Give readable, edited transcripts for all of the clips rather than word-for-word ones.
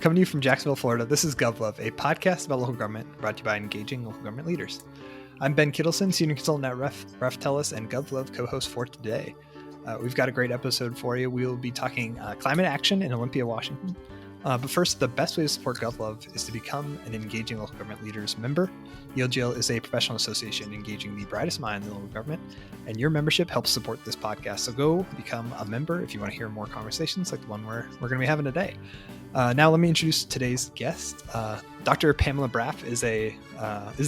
Coming to you from Jacksonville, Florida, this is GovLove, a podcast about local government brought to you by engaging local government leaders. I'm Ben Kittelson, Senior Consultant at Braff TELUS and GovLove co-host for today. We've got a great episode for you. We will be talking climate action in Olympia, Washington. But first, the best way to support GovLove is to become an Engaging Local Government Leaders member. ELGL is a professional association engaging the brightest minds in local government, and your membership helps support this podcast. So go become a member if you want to hear more conversations like the one we're going to be having today. Now let me introduce today's guest. Dr. Pamela Braff is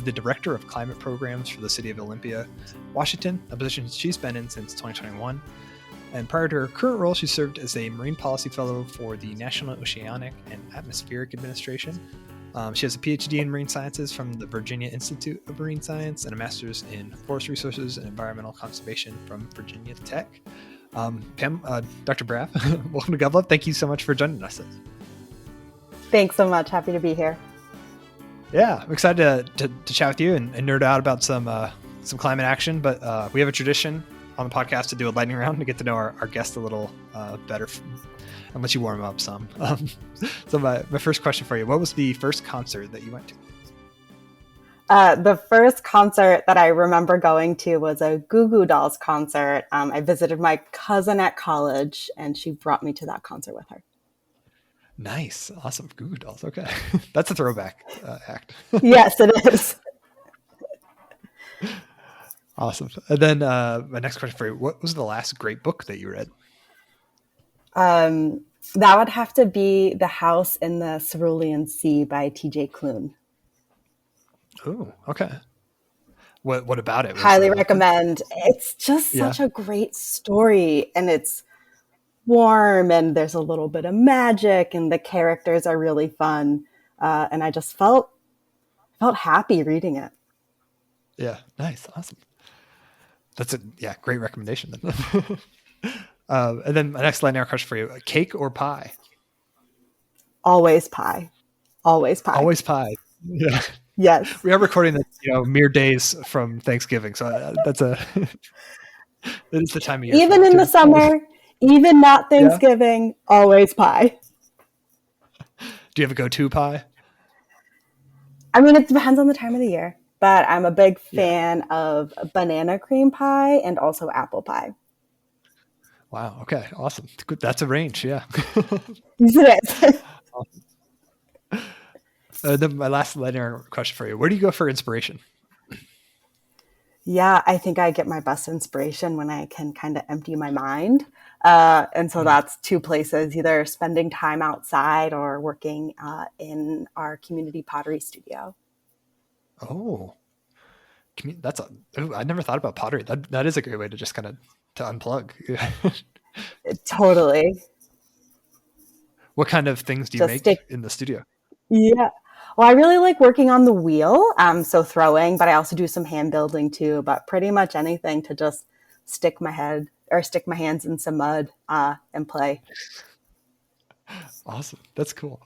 the Director of Climate Programs for the City of Olympia, Washington, a position she's been in since 2021. And prior to her current role, she served as a Marine Policy Fellow for the National Oceanic and Atmospheric Administration. She has a PhD in Marine Sciences from the Virginia Institute of Marine Science and a Master's in Forest Resources and Environmental Conservation from Virginia Tech. Dr. Braff, welcome to GovLove. Thank you so much for joining us. Thanks so much. Happy to be here. Yeah, I'm excited to chat with you and nerd out about some climate action, but we have a tradition on the podcast to do a lightning round to get to know our guest a little better and let you warm up some. So my first question for you, what was the first concert that you went to? The first concert that I remember going to was a Goo Goo Dolls concert. I visited my cousin at college and she brought me to that concert with her. Nice. Awesome. Goo Goo Dolls. Okay. That's a throwback act. Yes, it is. Awesome. And then my next question for you, what was the last great book that you read? That would have to be The House in the Cerulean Sea by T.J. Klune. Oh, okay. What about it? Highly recommend. It's just such a great story, and it's warm, and there's a little bit of magic, and the characters are really fun. And I just felt happy reading it. Yeah. Nice. Awesome. That's great recommendation then. And then my next lightning question for you, cake or pie? Always pie. Always pie. Always pie. Yeah. Yes. We are recording this, mere days from Thanksgiving. So it is the time of year. Even in the summer, even not Thanksgiving, always pie. Do you have a go-to pie? I mean, it depends on the time of the year, but I'm a big fan of banana cream pie and also apple pie. Wow. Okay. Awesome. Good. That's a range. Yeah. Yes, it is. Awesome. Then my last lightning question for you. Where do you go for inspiration? Yeah, I think I get my best inspiration when I can kind of empty my mind. And so that's two places, either spending time outside or working in our community pottery studio. Oh, I never thought about pottery. That is a great way to just kind of to unplug. Totally. What kind of things do you make in the studio? Yeah. Well, I really like working on the wheel. So throwing, but I also do some hand building too, but pretty much anything to just stick my hands in some mud and play. Awesome. That's cool.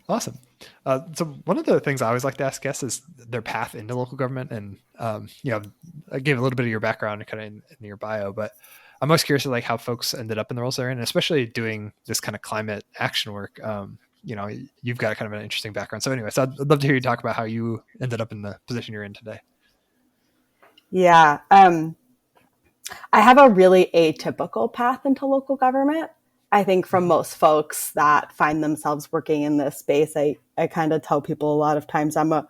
Awesome. So one of the things I always like to ask guests is their path into local government. And, I gave a little bit of your background kind of in your bio, but I'm most curious like how folks ended up in the roles they're in, especially doing this kind of climate action work. You've got kind of an interesting background. So anyway, I'd love to hear you talk about how you ended up in the position you're in today. Yeah. I have a really atypical path into local government. I think from most folks that find themselves working in this space, I kind of tell people a lot of times I'm a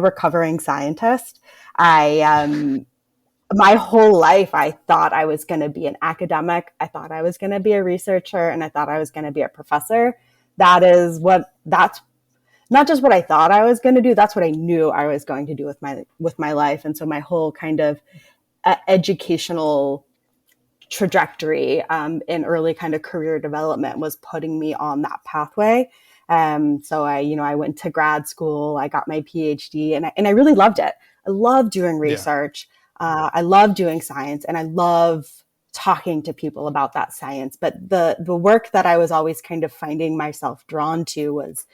recovering scientist. My whole life, I thought I was going to be an academic. I thought I was going to be a researcher, and I thought I was going to be a professor. That's not just what I thought I was going to do. That's what I knew I was going to do with my life. And so my whole kind of educational trajectory in early kind of career development was putting me on that pathway. So I went to grad school, I got my PhD, and I really loved it. I love doing research. I love doing science, and I love talking to people about that science. But the work that I was always kind of finding myself drawn to was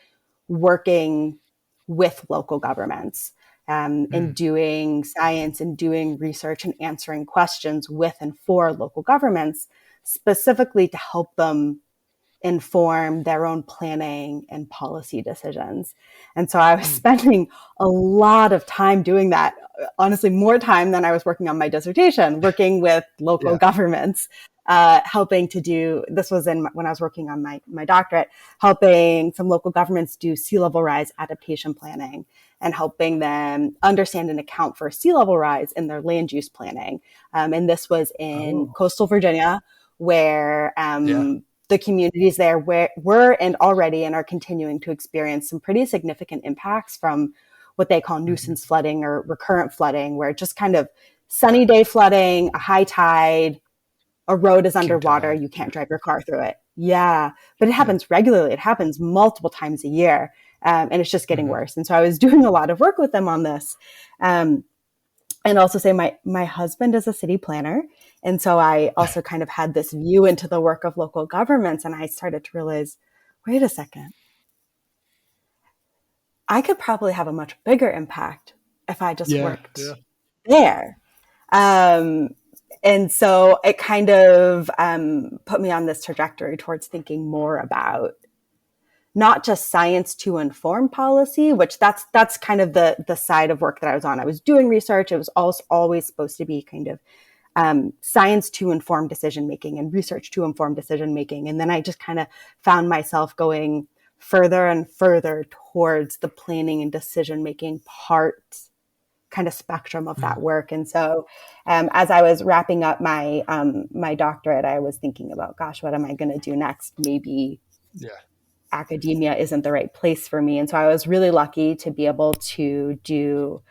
working with local governments and doing science and doing research and answering questions with and for local governments, specifically to help them inform their own planning and policy decisions. And so I was spending a lot of time doing that, honestly, more time than I was working on my dissertation, working with local governments, helping to do, this was when I was working on my doctorate, helping some local governments do sea level rise adaptation planning and helping them understand and account for sea level rise in their land use planning. And this was in coastal Virginia, where the communities there were and already and are continuing to experience some pretty significant impacts from what they call nuisance flooding or recurrent flooding, where just kind of sunny day flooding, a high tide, a road is underwater, you can't drive your car through it. Yeah, but it happens regularly. It happens multiple times a year, and it's just getting worse. And so I was doing a lot of work with them on this. And also say my husband is a city planner. And so I also kind of had this view into the work of local governments. And I started to realize, wait a second, I could probably have a much bigger impact if I just worked there. And so it kind of put me on this trajectory towards thinking more about not just science to inform policy, which that's kind of the side of work that I was on. I was doing research. It was always supposed to be kind of science to inform decision-making and research to inform decision-making. And then I just kind of found myself going further and further towards the planning and decision-making part kind of spectrum of that work. And so as I was wrapping up my doctorate, I was thinking about, gosh, what am I going to do next? Maybe academia isn't the right place for me. And so I was really lucky to be able to do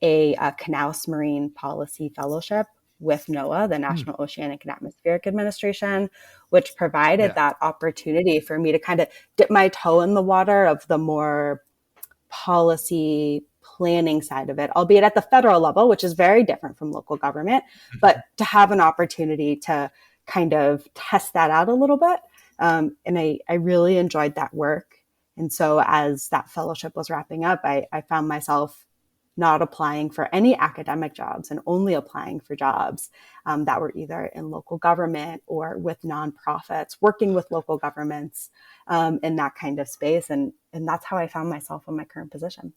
a Knaus Marine Policy Fellowship with NOAA, the National Oceanic and Atmospheric Administration, which provided that opportunity for me to kind of dip my toe in the water of the more policy planning side of it, albeit at the federal level, which is very different from local government, but to have an opportunity to kind of test that out a little bit. And I really enjoyed that work. And so as that fellowship was wrapping up, I found myself not applying for any academic jobs and only applying for jobs that were either in local government or with nonprofits, working with local governments in that kind of space. And that's how I found myself in my current position.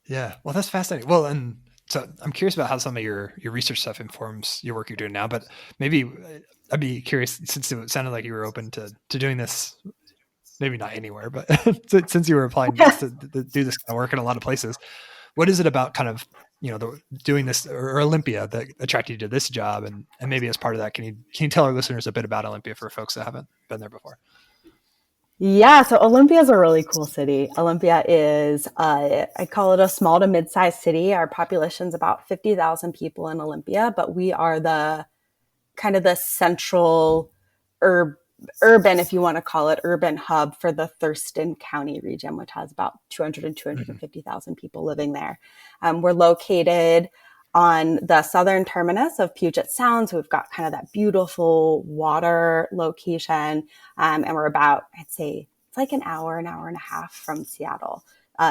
Yeah. Well, that's fascinating. Well, and so I'm curious about how some of your research stuff informs your work you're doing now, but maybe I'd be curious, since it sounded like you were open to doing this, maybe not anywhere, but since you were applying to do this kind of work in a lot of places, what is it about kind of, doing this or Olympia that attracted you to this job? And maybe as part of that, can you tell our listeners a bit about Olympia for folks that haven't been there before? Yeah, so Olympia is a really cool city. Olympia is, I call it a small to mid-sized city. Our population's about 50,000 people in Olympia, but we are the kind of the central urban, if you want to call it, urban hub for the Thurston County region, which has about 200 and 250,000 people living there. We're located on the southern terminus of Puget Sound. So we've got kind of that beautiful water location. And we're about, I'd say it's like an hour and a half from Seattle,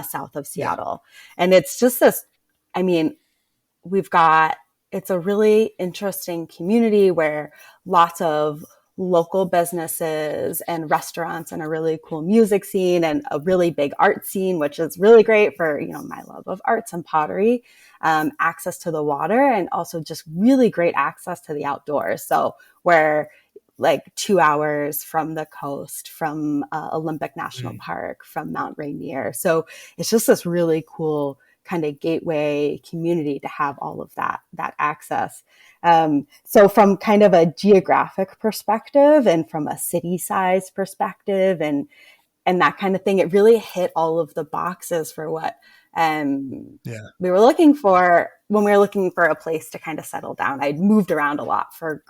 south of Seattle. Yeah. And it's just this, it's a really interesting community where lots of local businesses and restaurants and a really cool music scene and a really big art scene, which is really great for, my love of arts and pottery, access to the water, and also just really great access to the outdoors. So we're like 2 hours from the coast, from Olympic National Park, from Mount Rainier. So it's just this really cool kind of gateway community to have all of that access. So from kind of a geographic perspective and from a city size perspective and that kind of thing, it really hit all of the boxes for what we were looking for when we were looking for a place to kind of settle down. I'd moved around a lot for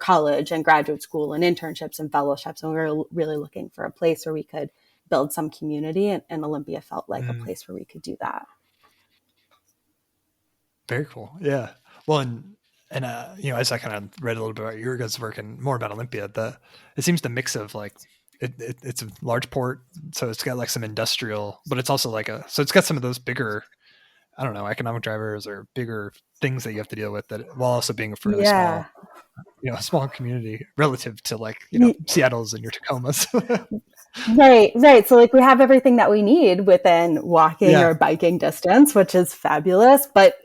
college and graduate school and internships and fellowships. And we were really looking for a place where we could build some community, and Olympia felt like a place where we could do that. Very cool. Yeah. Well, and as I kind of read a little bit about your guys' work and more about Olympia, it seems the mix of like, it's a large port, so it's got like some industrial, but it's also like so it's got some of those bigger, I don't know, economic drivers or bigger things that you have to deal with, that while also being a fairly small a small community relative to like, Seattle's and your Tacomas. Right. So like we have everything that we need within walking Yeah. or biking distance, which is fabulous, but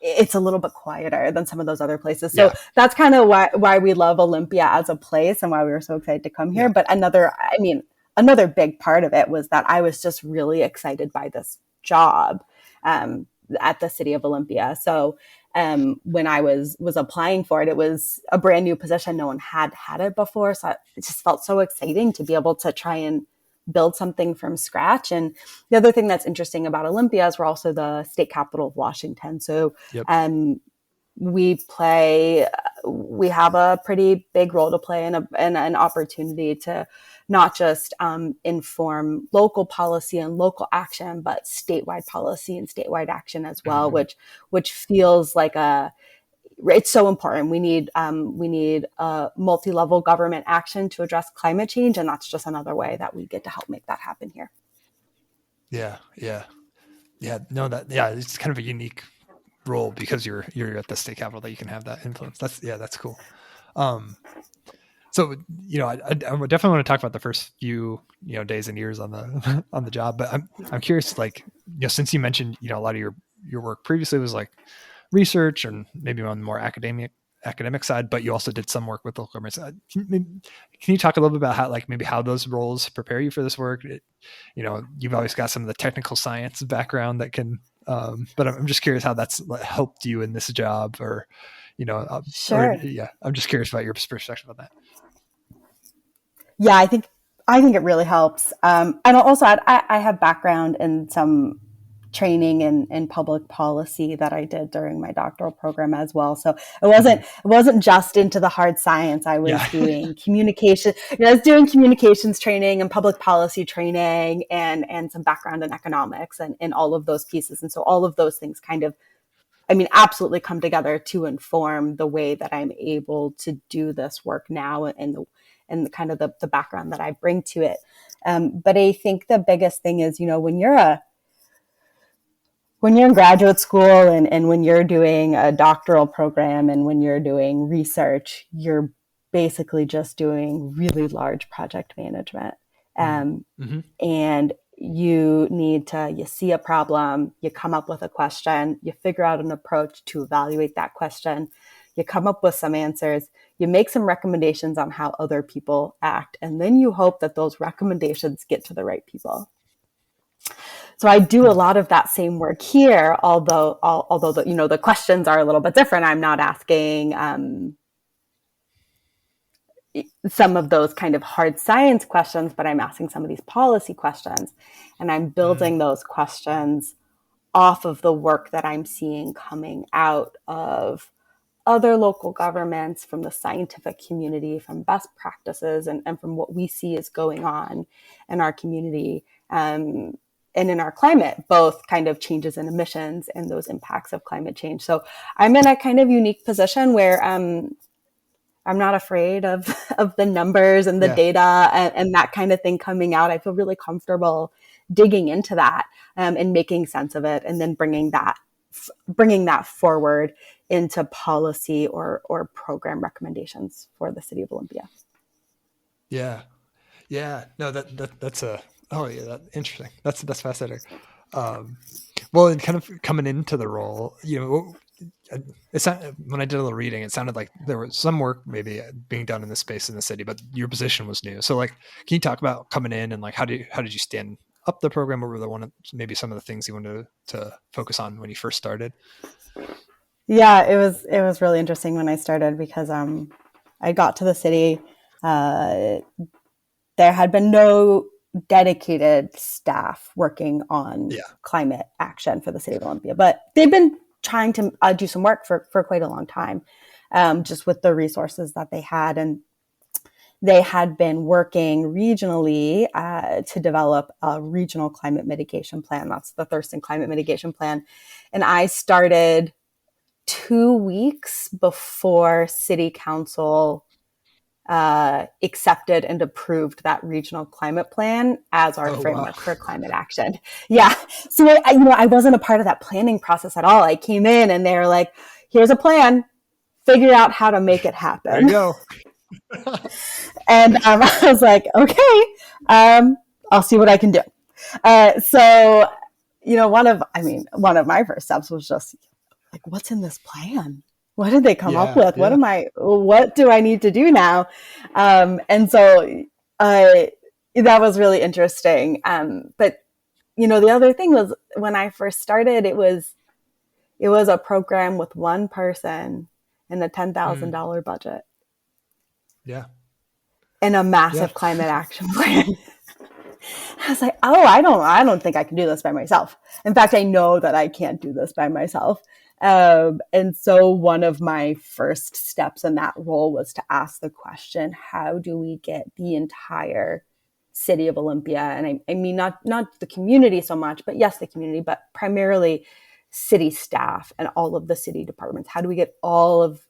it's a little bit quieter than some of those other places. So that's kind of why we love Olympia as a place and why we were so excited to come here. But another big part of it was that I was just really excited by this job at the City of Olympia. So when I was applying for it, it was a brand new position. No one had it before. So it just felt so exciting to be able to try and build something from scratch. And the other thing that's interesting about Olympia is we're also the state capital of Washington. So we have a pretty big role to play and an opportunity to not just inform local policy and local action, but statewide policy and statewide action as well, which feels like it's so important. We need a multi-level government action to address climate change, and that's just another way that we get to help make that happen here. Yeah. No, it's kind of a unique role because you're at the state capital that you can have that influence. That's cool. So I definitely want to talk about the first few days and years on the job, but I'm curious, like since you mentioned a lot of your work previously was like research and maybe on the more academic side, but you also did some work with local governments. Can you talk a little bit about how those roles prepare you for this work? You've always got some of the technical science background that can, but I'm just curious how that's helped you in this job, or Sure. I'm just curious about your perspective on that. Yeah, I think it really helps. And I'll also add, I have background in some training in public policy that I did during my doctoral program as well. So it wasn't just into the hard science. I was doing communication. I was doing communications training and public policy training and some background in economics and all of those pieces. And so all of those things kind of, absolutely come together to inform the way that I'm able to do this work now and kind of the background that I bring to it. But I think the biggest thing is, when you're in graduate school and when you're doing a doctoral program and when you're doing research, you're basically just doing really large project management. And you see a problem, you come up with a question, you figure out an approach to evaluate that question, you come up with some answers, you make some recommendations on how other people act, and then you hope that those recommendations get to the right people. So I do a lot of that same work here, although the questions are a little bit different. I'm not asking some of those kind of hard science questions, but I'm asking some of these policy questions, and I'm building those questions off of the work that I'm seeing coming out of other local governments, from the scientific community, from best practices, and from what we see is going on in our community and in our climate, both kind of changes in emissions and those impacts of climate change. So I'm in a kind of unique position where I'm not afraid of the numbers and the data and that kind of thing coming out. I feel really comfortable digging into that and making sense of it, and then bringing that forward into policy or program recommendations for the City of Olympia. Yeah. No, that's interesting. That's fascinating. Well, and kind of coming into the role, when I did a little reading, it sounded like there was some work maybe being done in this space in the city, but your position was new. So, can you talk about coming in and how did you stand up the program? What were maybe some of the things you wanted to focus on when you first started? Yeah, it was really interesting when I started because I got to the city. There had been no dedicated staff working on climate action for the City of Olympia, but they've been trying to do some work for quite a long time, just with the resources that they had. And they had been working regionally to develop a regional climate mitigation plan. That's the Thurston Climate Mitigation Plan. And I started 2 weeks before City Council accepted and approved that regional climate plan as our framework for climate action. Yeah. So I wasn't a part of that planning process at all. I came in and they were like, here's a plan. figure out how to make it There you happen. go. And I was like, okay, I'll see what I can do. So, one of my first steps was just like, what's in this plan? What did they come up with? Yeah. What do I need to do now? And so that was really interesting. But, the other thing was when I first started, it was a program with one person and a $10,000 budget. Yeah. And a massive climate action plan. I was like, oh, I don't think I can do this by myself. In fact, I know that I can't do this by myself. And so one of my first steps in that role was to ask the question, how do we get the entire City of Olympia? And I mean, not the community so much, but yes, the community, but primarily city staff and all of the city departments. How do we get all of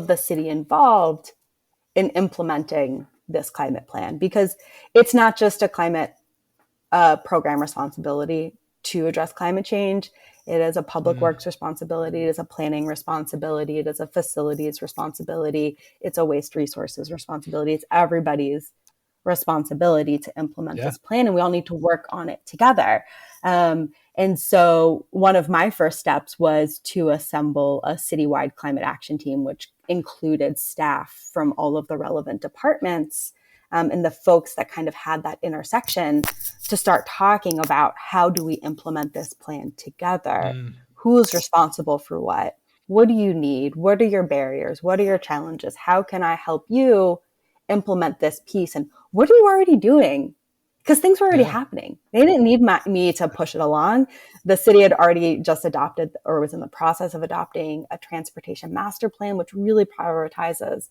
the city involved in implementing this climate plan? Because it's not just a climate program responsibility to address climate change. It is a public works responsibility. It is a planning responsibility. It is a facilities responsibility. It's a waste resources responsibility. It's everybody's responsibility to implement this plan, and we all need to work on it together. And so one of my first steps was to assemble a citywide climate action team, which included staff from all of the relevant departments and the folks that kind of had that intersection to start talking about how do we implement this plan together? Who's responsible for what? What do you need? What are your barriers? What are your challenges? How can I help you implement this piece? And what are you already doing? Because things were already happening. They didn't need me to push it along. The city had already just adopted or was in the process of adopting a transportation master plan, which really prioritizes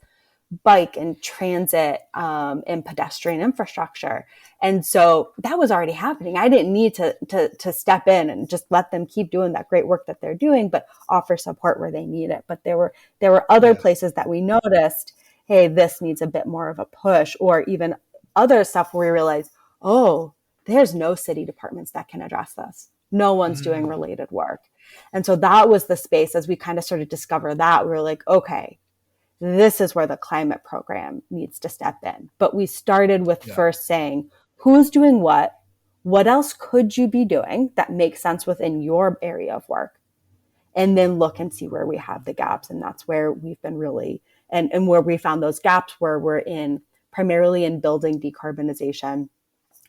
bike and transit and pedestrian infrastructure. And so that was already happening. I didn't need to step in and just let them keep doing that great work that they're doing, but offer support where they need it. But there were other places that we noticed, hey, this needs a bit more of a push, or even other stuff where we realized, oh, there's no city departments that can address this. No one's doing related work. And so that was the space as we kind of started to discover that. We were like, okay, this is where the climate program needs to step in. But we started with first saying, who's doing what? What else could you be doing that makes sense within your area of work? And then look and see where we have the gaps. And that's where we've been really, and where we found those gaps where we're primarily in building decarbonization,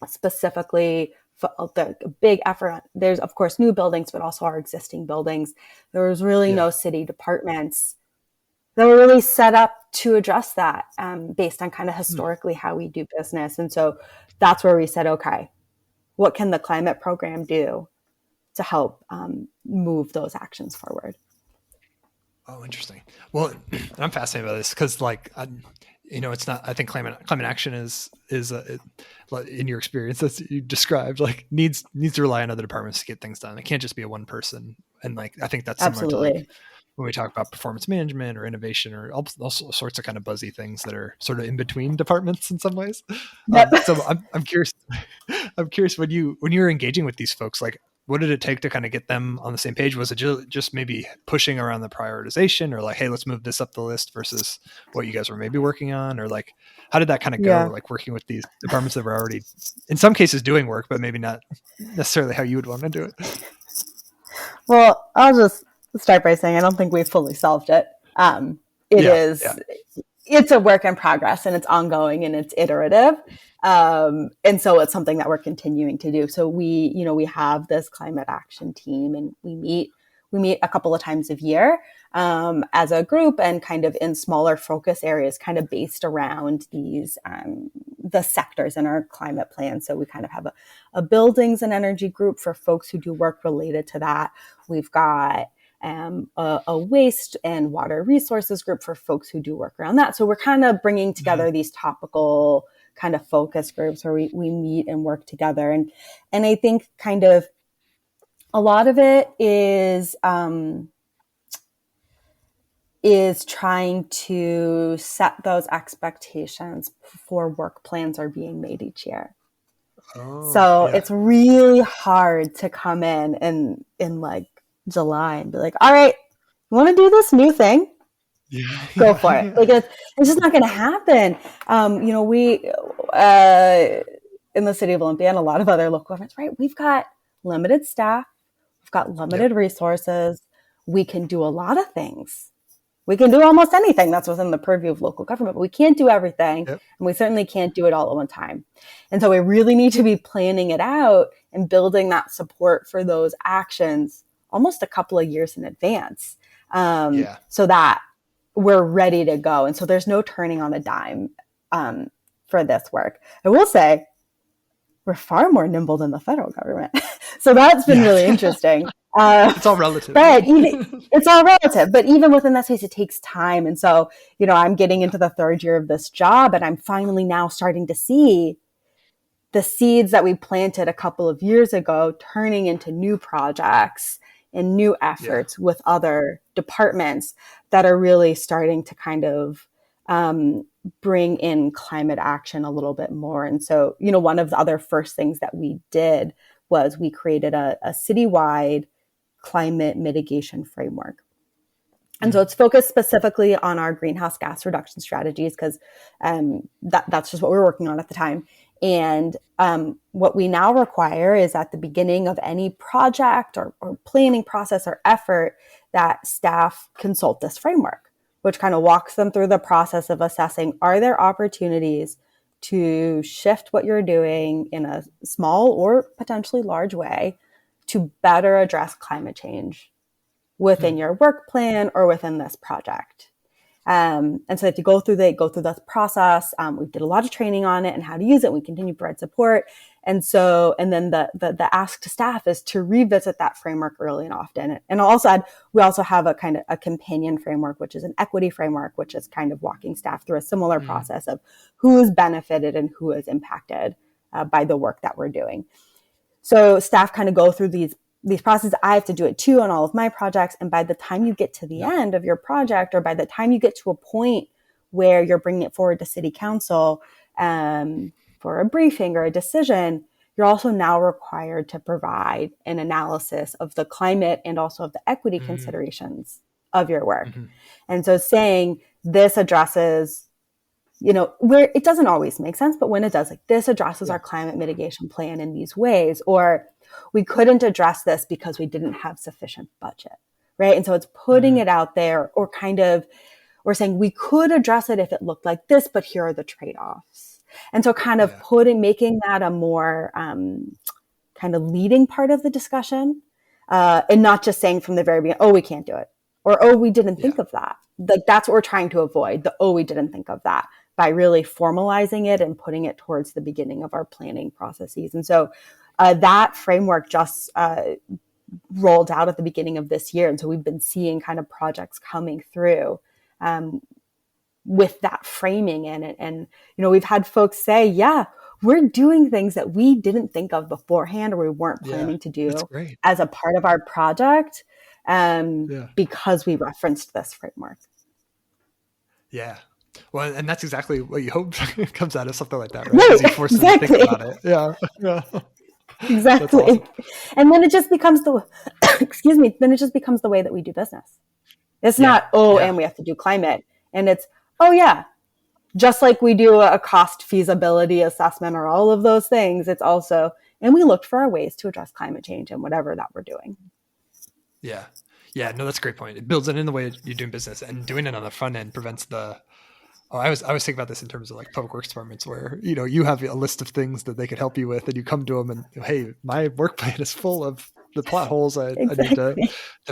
specifically the big effort. There's of course new buildings, but also our existing buildings. There was really no city departments that were really set up to address that based on kind of historically how we do business. And so that's where we said, okay, what can the climate program do to help move those actions forward? Oh, interesting. Well, I'm fascinated by this because it's not, I think climate action is in your experience that you described, like needs to rely on other departments to get things done. It can't just be a one person. And I think that's similar to when we talk about performance management or innovation or all sorts of kind of buzzy things that are sort of in between departments in some ways. So I'm curious, when you were engaging with these folks, like what did it take to kind of get them on the same page? Was it just maybe pushing around the prioritization, or like, hey, let's move this up the list versus what you guys were maybe working on? Or like, how did that kind of go? Like working with these departments that were already in some cases doing work, but maybe not necessarily how you would want to do it. Well, I'll just start by saying I don't think we've fully solved it. It's a work in progress, and it's ongoing and it's iterative. And so it's something that we're continuing to do. So we have this climate action team, and we meet a couple of times a year as a group, and kind of in smaller focus areas, kind of based around these the sectors in our climate plan. So we kind of have a buildings and energy group for folks who do work related to that. We've got a waste and water resources group for folks who do work around that. So we're kind of bringing together these topical kind of focus groups where we meet and work together. And I think kind of a lot of it is trying to set those expectations before work plans are being made each year. It's really hard to come in like July and be like, all right, you want to do this new thing? go for it. Like it's just not going to happen. We in the City of Olympia and a lot of other local governments, right? We've got limited staff, we've got limited resources. We can do a lot of things. We can do almost anything that's within the purview of local government, but we can't do everything. And we certainly can't do it all at one time. And so we really need to be planning it out and building that support for those actions almost a couple of years in advance, so that we're ready to go. And so there's no turning on a dime for this work. I will say we're far more nimble than the federal government. So that's been really interesting. It's all relative. Right. It's all relative. But even within that space, it takes time. And so, I'm getting into the third year of this job, and I'm finally now starting to see the seeds that we planted a couple of years ago turning into new projects and new efforts with other departments that are really starting to kind of bring in climate action a little bit more. And so, one of the other first things that we did was we created a citywide climate mitigation framework. And so it's focused specifically on our greenhouse gas reduction strategies because that's just what we were working on at the time. And what we now require is at the beginning of any project or planning process or effort that staff consult this framework, which kind of walks them through the process of assessing, are there opportunities to shift what you're doing in a small or potentially large way to better address climate change within your work plan or within this project. And so if you go through this process, we did a lot of training on it and how to use it. We continue to provide support. And then the ask to staff is to revisit that framework early and often. And we also have a kind of a companion framework, which is an equity framework, which is kind of walking staff through a similar process of who is benefited and who is impacted by the work that we're doing. So staff kind of go through these processes. I have to do it too on all of my projects. And by the time you get to the end of your project, or by the time you get to a point where you're bringing it forward to city council for a briefing or a decision, you're also now required to provide an analysis of the climate and also of the equity considerations of your work. And so saying this addresses, where it doesn't always make sense, but when it does, like this addresses our climate mitigation plan in these ways, or we couldn't address this because we didn't have sufficient budget, right? And so it's putting it out there, or we're saying we could address it if it looked like this, but here are the trade-offs. And so kind of making that a more kind of leading part of the discussion, and not just saying from the very beginning, oh, we can't do it, or, oh, we didn't think of that. Like that's what we're trying to avoid, we didn't think of that, by really formalizing it and putting it towards the beginning of our planning processes. And so that framework just rolled out at the beginning of this year. And so we've been seeing kind of projects coming through with that framing in it. And, we've had folks say, we're doing things that we didn't think of beforehand, or we weren't planning to do as a part of our project because we referenced this framework. Yeah. Well, and that's exactly what you hope comes out of something like that, right? Because you force them to think about it. Yeah. Exactly. Awesome. And then it just becomes the way that we do business. It's not, and we have to do climate. And it's, just like we do a cost feasibility assessment or all of those things, it's also, and we looked for our ways to address climate change and whatever that we're doing. Yeah. Yeah. No, that's a great point. It builds it in the way you're doing business, and doing it on the front end prevents I was thinking about this in terms of like public works departments where, you have a list of things that they could help you with, and you come to them and, hey, my work plan is full of the potholes I need to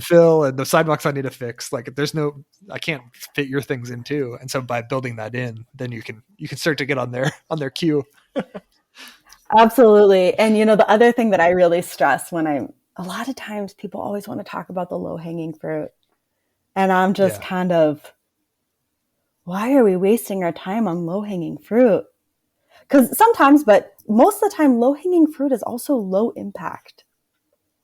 fill and the sidewalks I need to fix. Like I can't fit your things in too. And so by building that in, then you can start to get on their queue. Absolutely. And, the other thing that I really stress a lot of times people always want to talk about the low hanging fruit. And I'm just kind of, why are we wasting our time on low-hanging fruit? Because sometimes, but most of the time, low-hanging fruit is also low impact.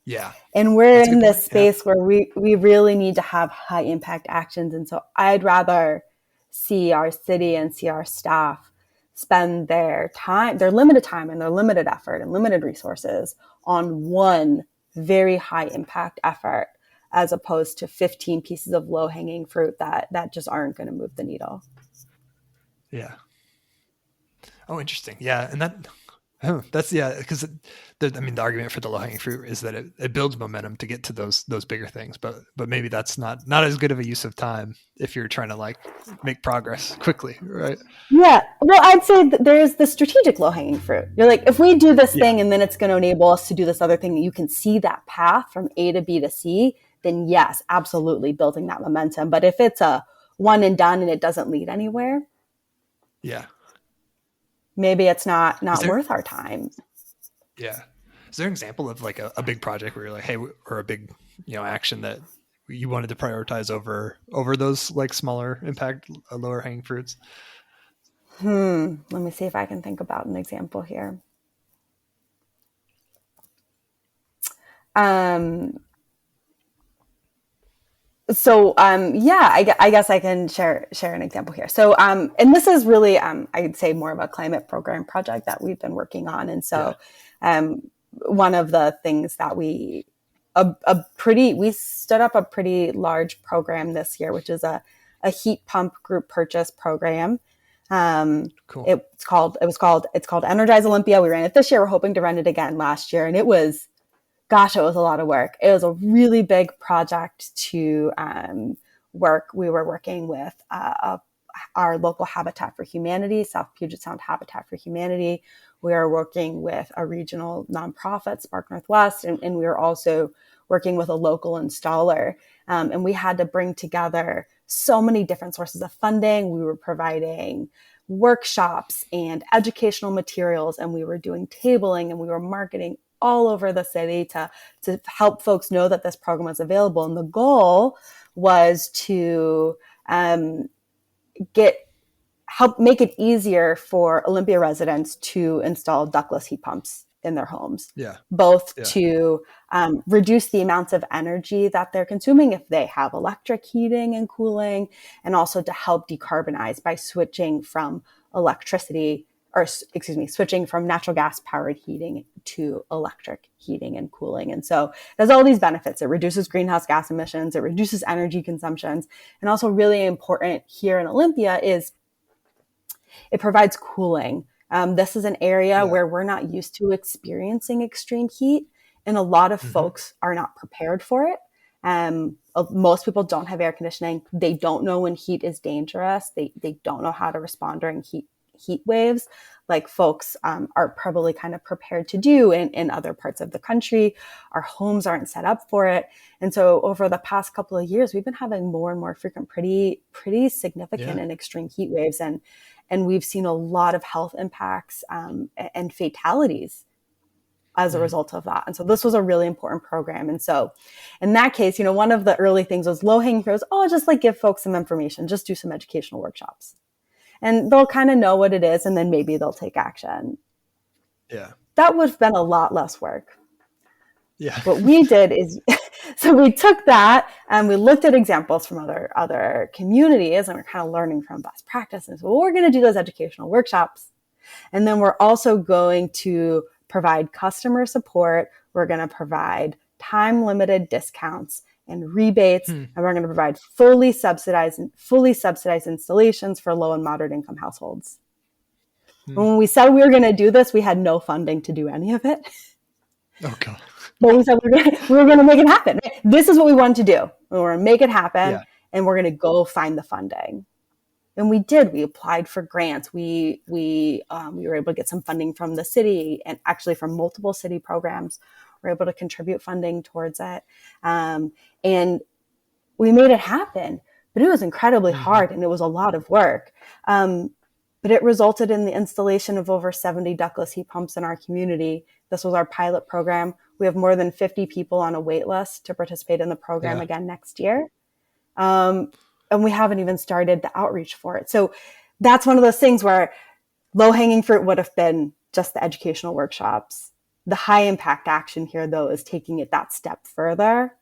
Yeah. And we're in this space where we really need to have high impact actions. And so I'd rather see our city and see our staff spend their limited time and their limited effort and limited resources on one very high impact effort as opposed to 15 pieces of low hanging fruit that just aren't going to move the needle. Yeah. Oh, interesting. Yeah. And that's, yeah, because the argument for the low hanging fruit is that it builds momentum to get to those bigger things, but maybe that's not as good of a use of time if you're trying to like make progress quickly, right? Yeah. Well, I'd say that there's the strategic low hanging fruit. You're like, if we do this thing and then it's going to enable us to do this other thing, you can see that path from A to B to C, then yes, absolutely building that momentum. But if it's a one and done and it doesn't lead anywhere, yeah, maybe it's not worth our time. Yeah. Is there an example of like a big project where you're like, hey, or a big, action that you wanted to prioritize over those like smaller impact, lower hanging fruits? Let me see if I can think about an example here. I guess I can share an example here. So, and this is really, I'd say more of a climate program project that we've been working on. And so, one of the things that we stood up a pretty large program this year, which is a heat pump group purchase program. Cool. It's called Energize Olympia. We ran it this year. We're hoping to run it again last year. And it was a lot of work. It was a really big project to work. We were working with our local Habitat for Humanity, South Puget Sound Habitat for Humanity. We are working with a regional nonprofit, Spark Northwest, and we were also working with a local installer. And we had to bring together so many different sources of funding. We were providing workshops and educational materials, and we were doing tabling, and we were marketing all over the city to help folks know that this program was available. And the goal was to help make it easier for Olympia residents to install ductless heat pumps in their homes. Both to reduce the amounts of energy that they're consuming if they have electric heating and cooling, and also to help decarbonize by switching from switching from natural gas powered heating to electric heating and cooling. And so there's all these benefits. It reduces greenhouse gas emissions, it reduces energy consumptions, and also really important here in Olympia is it provides cooling. This is an area where we're not used to experiencing extreme heat, and a lot of folks are not prepared for it. Most people don't have air conditioning. They don't know when heat is dangerous. They don't know how to respond during heat waves, like folks are probably kind of prepared to do in other parts of the country. Our homes aren't set up for it. And so over the past couple of years, we've been having more and more frequent, pretty significant and extreme heat waves. And we've seen a lot of health impacts and fatalities as a result of that. And so this was a really important program. And so in that case, one of the early things was low-hanging fruit. Just like give folks some information, just do some educational workshops. And they'll kind of know what it is, and then maybe they'll take action. Yeah. That would have been a lot less work. Yeah. What we did is, so we took that and we looked at examples from other communities, and we're kind of learning from best practices. Well, we're going to do those educational workshops. And then we're also going to provide customer support. We're going to provide time-limited discounts and rebates, and we're going to provide fully subsidized installations for low and moderate income households. When we said we were going to do this, we had no funding to do any of it. Oh God! But we said we were going to make it happen. This is what we wanted to do. We were going to make it happen, and we're going to go find the funding. And we did. We applied for grants. We were able to get some funding from the city, and actually from multiple city programs. We're able to contribute funding towards it. And we made it happen, but it was incredibly hard, and it was a lot of work. But it resulted in the installation of over 70 ductless heat pumps in our community. This was our pilot program. We have more than 50 people on a wait list to participate in the program again next year. And we haven't even started the outreach for it. So that's one of those things where low-hanging fruit would have been just the educational workshops. The high impact action here, though, is taking it that step further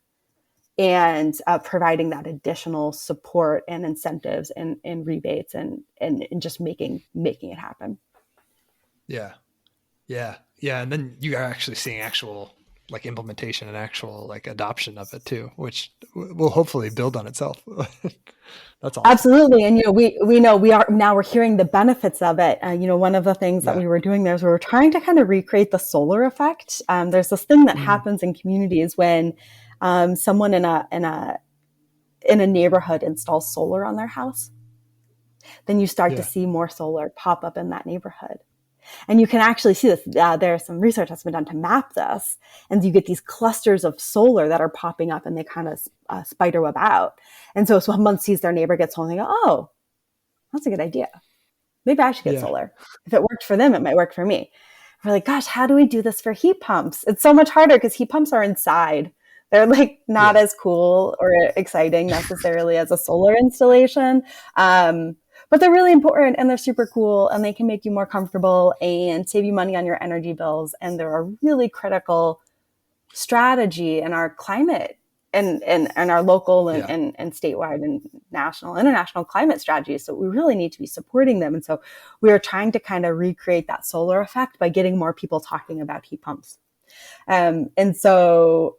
and providing that additional support and incentives and rebates and just making it happen. Yeah. And then you are actually seeing actual like implementation and actual like adoption of it too, which will hopefully build on itself. That's awesome. Absolutely. And, we know we're hearing the benefits of it. One of the things that we were doing there is we were trying to kind of recreate the solar effect. There's this thing that happens in communities when someone in a neighborhood installs solar on their house. Then you start to see more solar pop up in that neighborhood. And you can actually see this. There's some research that's been done to map this. And you get these clusters of solar that are popping up and they kind of spiderweb out. And so someone sees their neighbor get solar and they go, oh, that's a good idea. Maybe I should get solar. If it worked for them, it might work for me. We're like, gosh, how do we do this for heat pumps? It's so much harder because heat pumps are inside. They're like not as cool or exciting necessarily as a solar installation. But they're really important and they're super cool and they can make you more comfortable and save you money on your energy bills. And they're a really critical strategy in our climate and our local and statewide and national, international climate strategies. So we really need to be supporting them. And so we are trying to kind of recreate that solar effect by getting more people talking about heat pumps. And so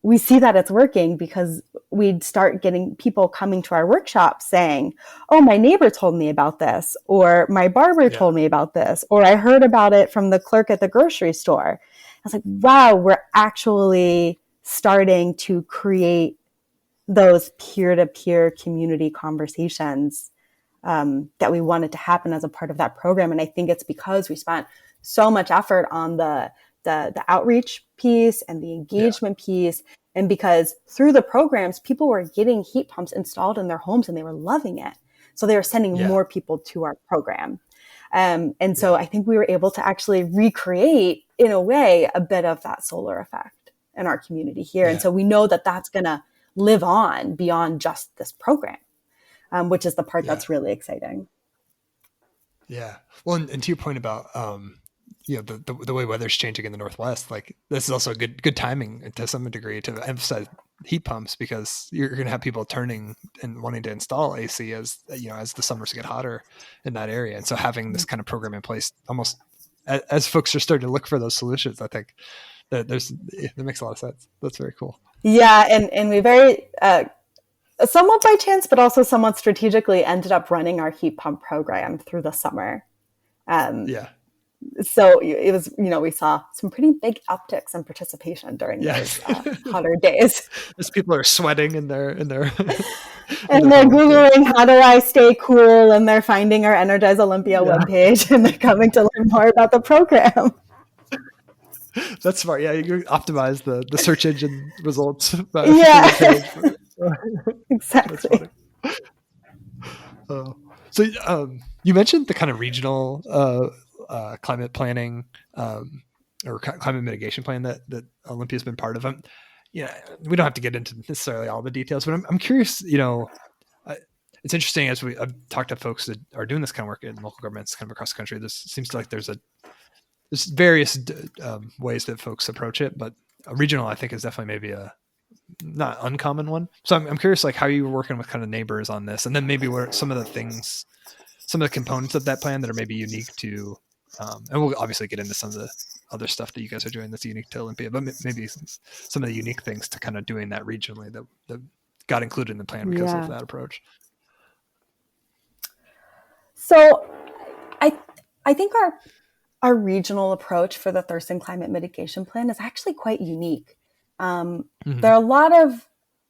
we see that it's working because we'd start getting people coming to our workshops saying, oh, my neighbor told me about this, or my barber told me about this, or I heard about it from the clerk at the grocery store. I was like, wow, we're actually starting to create those peer-to-peer community conversations that we wanted to happen as a part of that program. And I think it's because we spent so much effort on the outreach piece and the engagement piece. And because through the programs, people were getting heat pumps installed in their homes and they were loving it. So they were sending more people to our program. And so I think we were able to actually recreate, in a way, a bit of that solar effect in our community here. And so we know that that's going to live on beyond just this program, which is the part that's really exciting. Yeah. Well, and to your point about, the way weather's changing in the Northwest, like this is also good timing to some degree to emphasize heat pumps, because you're going to have people turning and wanting to install AC as the summers get hotter in that area. And so having this kind of program in place, almost as folks are starting to look for those solutions, I think that makes a lot of sense. That's very cool. Yeah. And we very, somewhat by chance, but also somewhat strategically ended up running our heat pump program through the summer. So it was, we saw some pretty big upticks in participation during those hotter days. As people are sweating in their and they're Googling, how do I stay cool? And they're finding our Energize Olympia webpage and they're coming to learn more about the program. That's smart. Yeah, you optimize the search engine results. Exactly. So you mentioned the kind of regional climate planning or climate mitigation plan that Olympia's been part of. We don't have to get into necessarily all the details, but I'm curious. It's interesting as I've talked to folks that are doing this kind of work in local governments kind of across the country. This seems like there's various ways that folks approach it, but a regional, I think, is definitely maybe a not uncommon one. So I'm curious, like how you were working with kind of neighbors on this, and then maybe what are some of the components of that plan that are maybe unique to. And we'll obviously get into some of the other stuff that you guys are doing that's unique to Olympia, but maybe some of the unique things to kind of doing that regionally that got included in the plan because of that approach. So I think our regional approach for the thirst and climate mitigation plan is actually quite unique. There are a lot of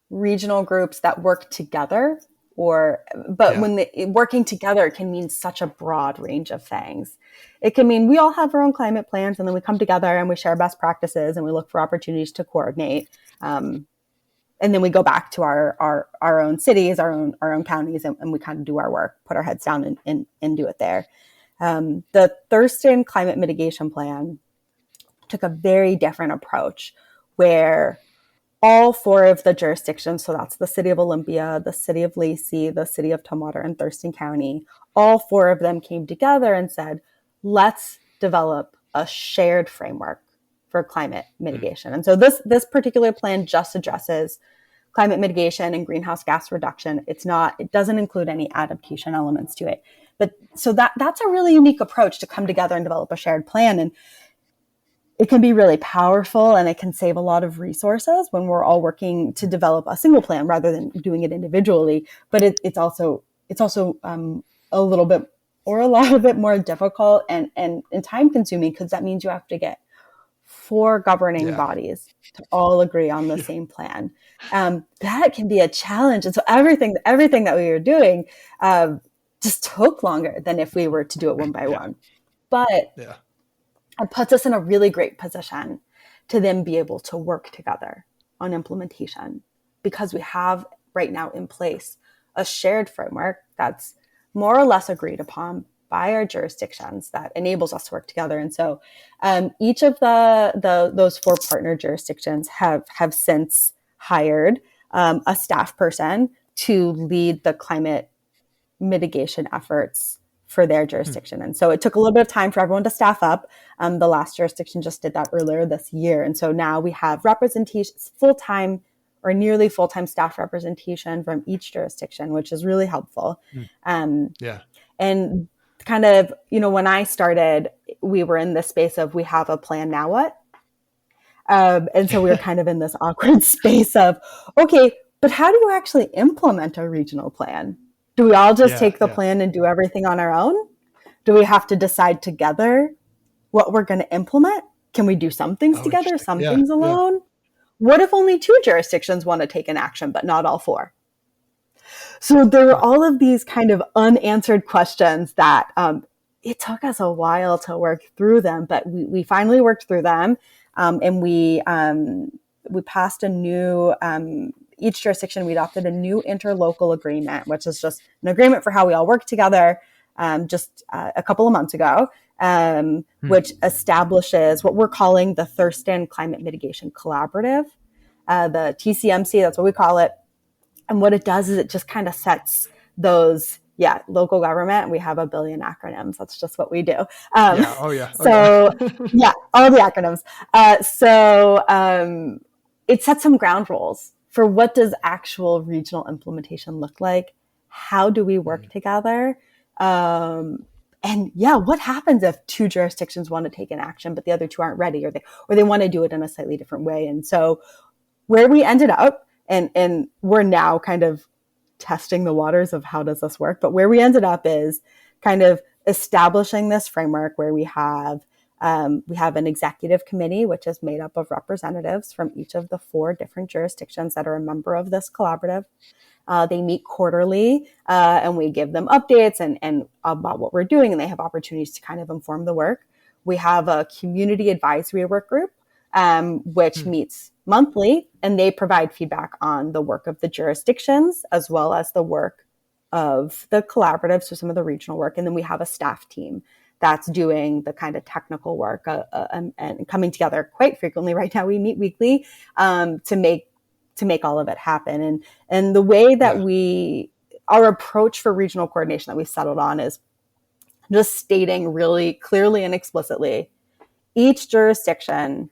regional groups that work together, when working together can mean such a broad range of things. It can mean we all have our own climate plans and then we come together and we share best practices and we look for opportunities to coordinate. And then we go back to our own cities, our own counties, and we kind of do our work, put our heads down and do it there. The thirst and climate mitigation plan took a very different approach where all four of the jurisdictions, so that's the City of Olympia, the City of Lacey, the City of Tumwater, and Thurston County, all four of them came together and said, let's develop a shared framework for climate mitigation. And so this particular plan just addresses climate mitigation and greenhouse gas reduction. It doesn't include any adaptation elements to it. But so that's a really unique approach to come together and develop a shared plan. And it can be really powerful, and it can save a lot of resources when we're all working to develop a single plan rather than doing it individually. But it's also a little bit or a lot of it more difficult and time consuming, because that means you have to get 4 governing bodies to all agree on the same plan. That can be a challenge. And so everything that we were doing just took longer than if we were to do it one by one. But it puts us in a really great position to then be able to work together on implementation, because we have right now in place a shared framework that's more or less agreed upon by our jurisdictions that enables us to work together. And so each of those 4 partner jurisdictions have since hired a staff person to lead the climate mitigation efforts for their jurisdiction. And so it took a little bit of time for everyone to staff up. The last jurisdiction just did that earlier this year. And so now we have representation, full-time or nearly full-time staff representation from each jurisdiction, which is really helpful. And kind of, when I started, we were in this space of, we have a plan, now what? And so we were kind of in this awkward space of, okay, but how do you actually implement a regional plan? Do we all just take the plan and do everything on our own? Do we have to decide together what we're going to implement? Can we do some things together, some things alone? What if only 2 jurisdictions want to take an action, but not all 4? So there were all of these kind of unanswered questions that it took us a while to work through them, but we finally worked through them. And we passed a new, each jurisdiction, we adopted a new interlocal agreement, which is just an agreement for how we all work together, just a couple of months ago, which establishes what we're calling the Thurston Climate Mitigation Collaborative, the TCMC, that's what we call it. And what it does is it just kind of sets those, local government. We have a billion acronyms. That's just what we do. So all the acronyms. It sets some ground rules for what does actual regional implementation look like? How do we work together? And what happens if 2 jurisdictions want to take an action, but the other 2 aren't ready, or they want to do it in a slightly different way? And so where we ended up, and we're now kind of testing the waters of how does this work, but where we ended up is kind of establishing this framework where we have an executive committee, which is made up of representatives from each of the 4 different jurisdictions that are a member of this collaborative. They meet quarterly, and we give them updates and about what we're doing, and they have opportunities to kind of inform the work. We have a community advisory work group, which meets monthly, and they provide feedback on the work of the jurisdictions as well as the work of the collaborative, so some of the regional work. And then we have a staff team that's doing the kind of technical work and coming together quite frequently. Right now we meet weekly to make all of it happen. And the way that our approach for regional coordination that we settled on is just stating really clearly and explicitly, each jurisdiction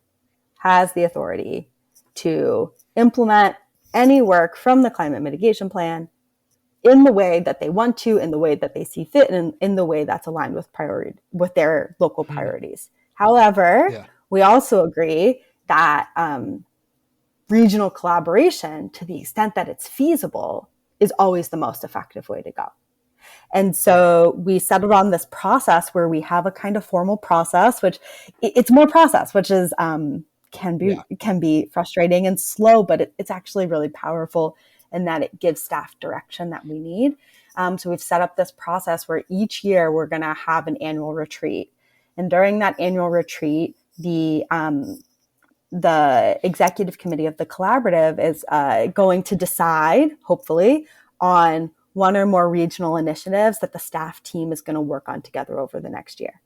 has the authority to implement any work from the climate mitigation plan in the way that they want to, in the way that they see fit, and in the way that's aligned with their local priorities. However, we also agree that regional collaboration, to the extent that it's feasible, is always the most effective way to go. And so we settled on this process where we have a kind of formal process, which it's more process, which is can be frustrating and slow, but it's actually really powerful in that it gives staff direction that we need. So we've set up this process where each year we're going to have an annual retreat. And during that annual retreat, the executive committee of the collaborative is going to decide, hopefully, on 1 or more regional initiatives that the staff team is going to work on together over the next year.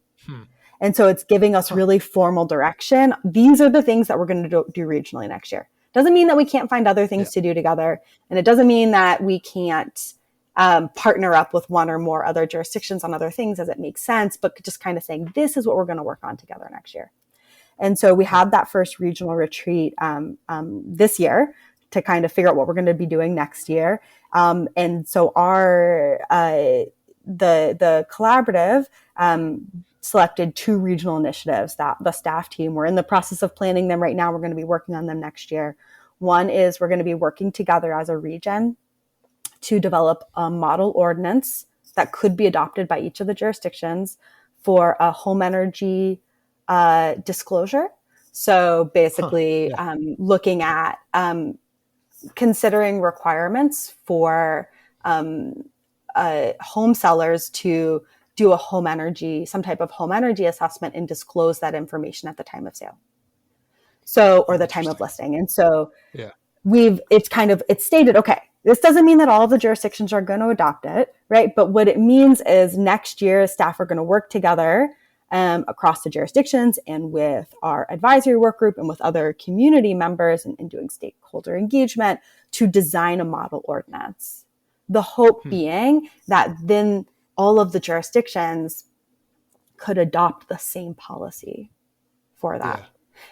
And so it's giving us really formal direction. These are the things that we're going to do regionally next year. Doesn't mean that we can't find other things to do together. And it doesn't mean that we can't partner up with 1 or more other jurisdictions on other things as it makes sense, but just kind of saying, this is what we're going to work on together next year. And so we had that first regional retreat this year to kind of figure out what we're going to be doing next year. And so the collaborative selected 2 regional initiatives that the staff team, we're in the process of planning them right now. We're going to be working on them next year. One is we're going to be working together as a region to develop a model ordinance that could be adopted by each of the jurisdictions for a home energy disclosure. So basically looking at considering requirements for home sellers to do a home energy, some type of home energy assessment and disclose that information at the time of sale. So, or the time of listing. And so it's stated, okay, this doesn't mean that all of the jurisdictions are going to adopt it, right? But what it means is next year, staff are going to work together across the jurisdictions and with our advisory work group and with other community members and doing stakeholder engagement to design a model ordinance. The hope being that then all of the jurisdictions could adopt the same policy for that. Yeah.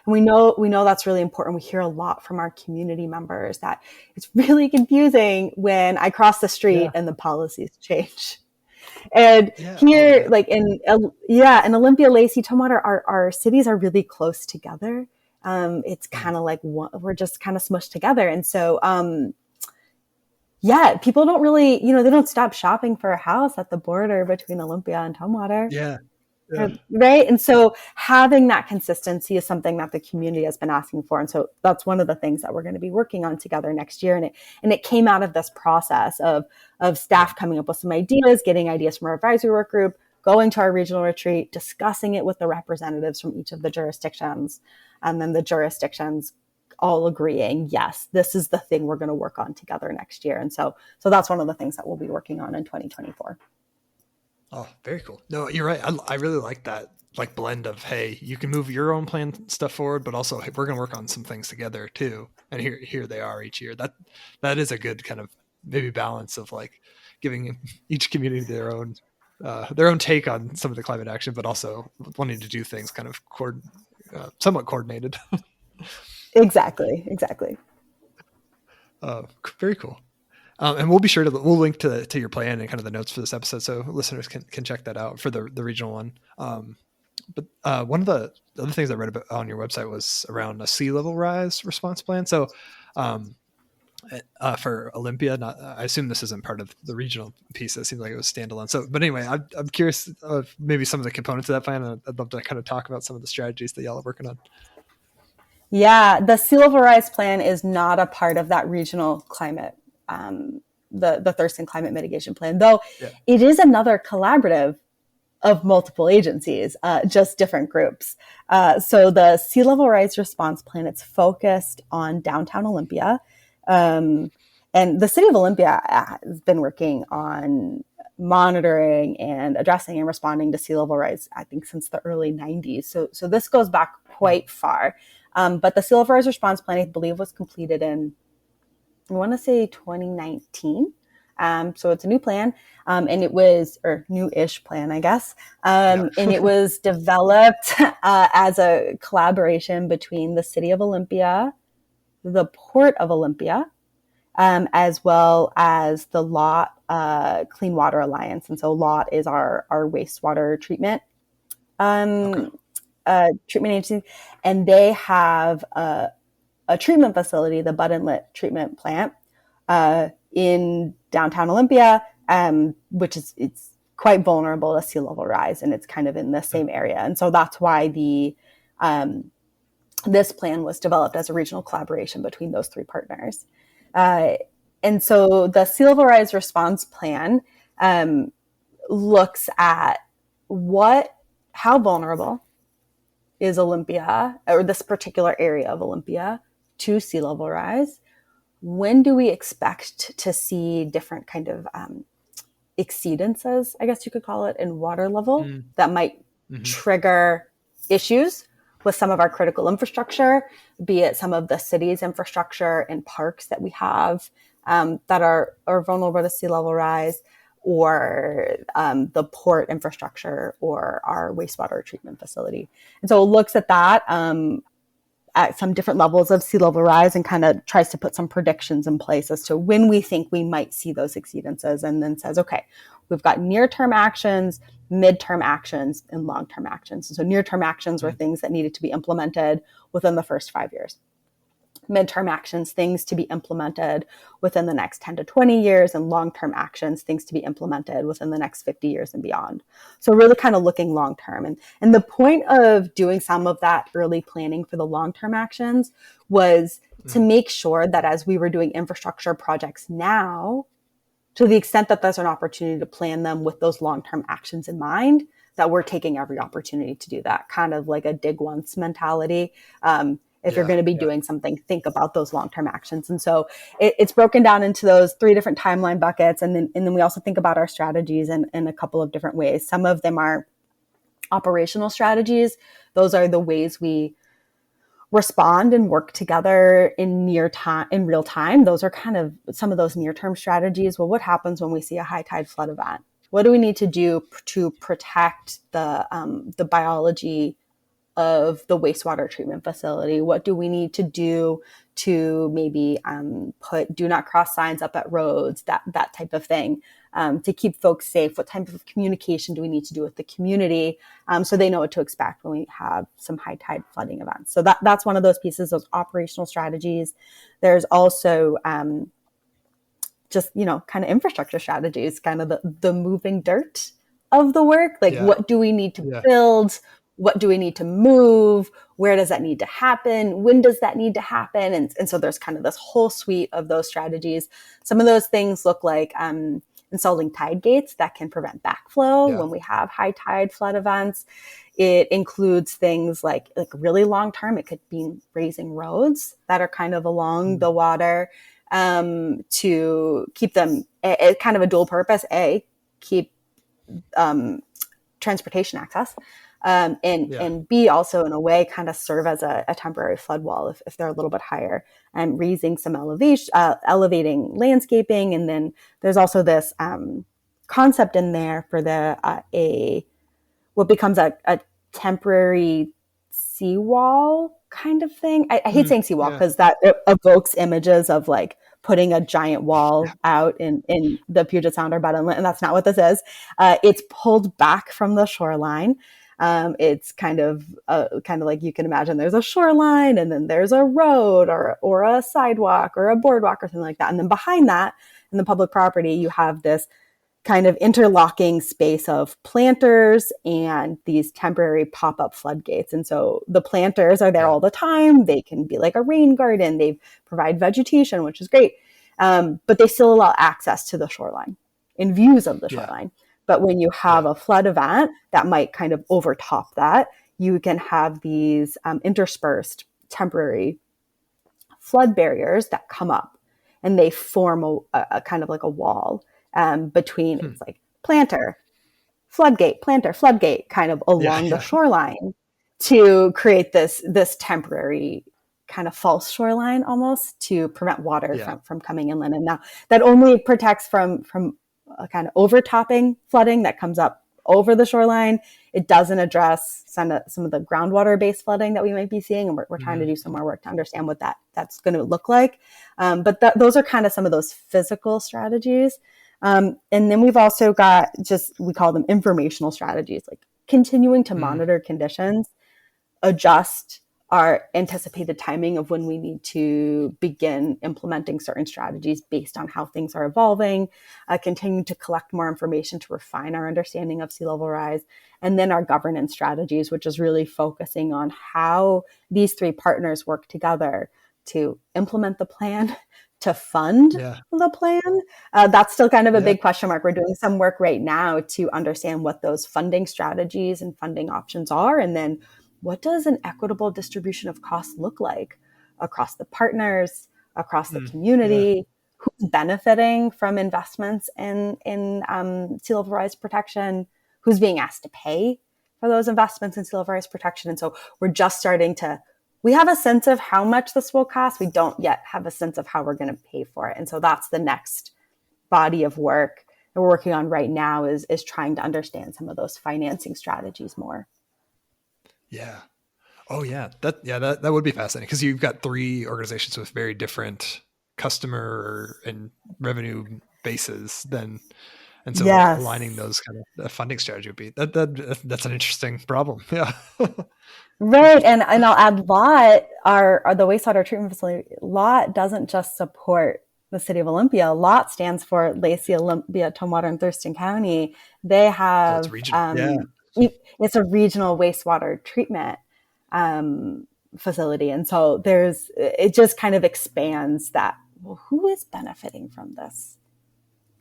And we know that's really important. We hear a lot from our community members that it's really confusing when I cross the street and the policies change. And here, like in Olympia, Lacey, Tumwater, our cities are really close together. It's kind of like we're just kind of smushed together. And so, people don't really, they don't stop shopping for a house at the border between Olympia and Tumwater. Yeah. Right. And so having that consistency is something that the community has been asking for. And so that's one of the things that we're going to be working on together next year. And it came out of this process of staff coming up with some ideas, getting ideas from our advisory work group, going to our regional retreat, discussing it with the representatives from each of the jurisdictions, and then the jurisdictions all agreeing, yes, this is the thing we're going to work on together next year. And so that's one of the things that we'll be working on in 2024. Oh, very cool. No, you're right. I really like that like blend of, hey, you can move your own plan stuff forward, but also, hey, we're going to work on some things together too. And here they are each year. That is a good kind of maybe balance of like giving each community their own take on some of the climate action, but also wanting to do things kind of somewhat coordinated. Exactly. Very cool. And we'll be sure we'll link to your plan and kind of the notes for this episode, so listeners can check that out for the regional one. But one of the other things I read about on your website was around a sea level rise response plan. So for Olympia, I assume this isn't part of the regional piece. It seems like it was standalone. So, but anyway, I'm curious of maybe some of the components of that plan. And I'd love to kind of talk about some of the strategies that y'all are working on. Yeah, the sea level rise plan is not a part of that regional climate. The Thurston Climate Mitigation Plan, though it is another collaborative of multiple agencies, just different groups. So the Sea Level Rise Response Plan, it's focused on downtown Olympia. And the City of Olympia has been working on monitoring and addressing and responding to sea level rise, I think, since the early 90s. So this goes back quite far. But the Sea Level Rise Response Plan, I believe, was completed in, I want to say 2019. So it's a new plan. And it was, or new-ish plan, I guess. And it was developed as a collaboration between the City of Olympia, the Port of Olympia, as well as the LOT Clean Water Alliance. And so LOT is our wastewater treatment treatment agency. And they have a treatment facility, the Bud Inlet Treatment Plant, in downtown Olympia, which is, it's quite vulnerable to sea level rise, and it's kind of in the same area. And so that's why this plan was developed as a regional collaboration between those three partners. And so the Sea Level Rise Response Plan looks at how vulnerable is Olympia, or this particular area of Olympia, to sea level rise. When do we expect to see different kind of exceedances, I guess you could call it, in water level that might trigger issues with some of our critical infrastructure, be it some of the city's infrastructure and parks that we have that are vulnerable to sea level rise, or the port infrastructure, or our wastewater treatment facility. And so it looks at that at some different levels of sea level rise and kind of tries to put some predictions in place as to when we think we might see those exceedances, and then says, okay, we've got near-term actions, midterm actions, and long-term actions. So near-term actions were things that needed to be implemented within the first 5 years. Midterm actions, things to be implemented within the next 10 to 20 years, and long-term actions, things to be implemented within the next 50 years and beyond. So really kind of looking long-term. And the point of doing some of that early planning for the long-term actions was to make sure that as we were doing infrastructure projects now, to the extent that there's an opportunity to plan them with those long-term actions in mind, that we're taking every opportunity to do that, kind of like a dig once mentality. If you're going to be doing something, think about those long-term actions. And so it's broken down into those 3 different timeline buckets. And then we also think about our strategies in a couple of different ways. Some of them are operational strategies. Those are the ways we respond and work together in real time. Those are kind of some of those near-term strategies. Well, what happens when we see a high tide flood event? What do we need to do to protect the biology of the wastewater treatment facility? What do we need to do to maybe put do not cross signs up at roads, that type of thing, to keep folks safe? What type of communication do we need to do with the community so they know what to expect when we have some high tide flooding events? So that's one of those pieces, those operational strategies. There's also just, kind of infrastructure strategies, kind of the moving dirt of the work. Like, what do we need to build? What do we need to move? Where does that need to happen? When does that need to happen? And so there's kind of this whole suite of those strategies. Some of those things look like installing tide gates that can prevent backflow when we have high tide flood events. It includes things like really long term. It could be raising roads that are kind of along the water to keep them kind of a dual purpose. Keep transportation access. And B, also in a way kind of serve as a temporary flood wall if they're a little bit higher, and raising some elevation, elevating landscaping. And then there's also this concept in there for what becomes a temporary seawall kind of thing. I hate saying seawall because that evokes images of like putting a giant wall out in the Puget Sound or Bud Inlet, and that's not what this is. It's pulled back from the shoreline. It's kind of like you can imagine there's a shoreline and then there's a road or a sidewalk or a boardwalk or something like that. And then behind that, in the public property, you have this kind of interlocking space of planters and these temporary pop-up floodgates. And so the planters are there all the time. They can be like a rain garden. They provide vegetation, which is great. But they still allow access to the shoreline and views of the shoreline. But when you have a flood event that might kind of overtop that, you can have these interspersed temporary flood barriers that come up, and they form a kind of like a wall between it's like planter, floodgate, kind of along the shoreline to create this temporary kind of false shoreline almost to prevent water from coming inland. And now that only protects from a kind of overtopping flooding that comes up over the shoreline. It doesn't address some of the groundwater-based flooding that we might be seeing, and we're trying to do some more work to understand what that's going to look like. But those are kind of some of those physical strategies. And then we've also got we call them informational strategies, like continuing to monitor conditions, adjust our anticipated timing of when we need to begin implementing certain strategies based on how things are evolving, continue to collect more information to refine our understanding of sea level rise, and then our governance strategies, which is really focusing on how these 3 partners work together to implement the plan, to fund the plan. That's still kind of a big question mark. We're doing some work right now to understand what those funding strategies and funding options are, and then what does an equitable distribution of costs look like across the partners, across the community? Who's benefiting from investments in sea level rise protection? Who's being asked to pay for those investments in sea level rise protection? And so we're just starting we have a sense of how much this will cost. We don't yet have a sense of how we're going to pay for it. And so that's the next body of work that we're working on right now is trying to understand some of those financing strategies more. Yeah. Oh yeah. That would be fascinating because you've got 3 organizations with very different customer and revenue bases. Then And so aligning Yes. those kind of funding strategy would be that's an interesting problem. Yeah. Right. And I'll add LOT, our the wastewater treatment facility, LOT doesn't just support the City of Olympia. LOT stands for Lacey, Olympia, Tumwater, and Thurston County. They Oh, it's have, regional. Yeah. it's a regional wastewater treatment facility. And so it just kind of expands that. Well, who is benefiting from this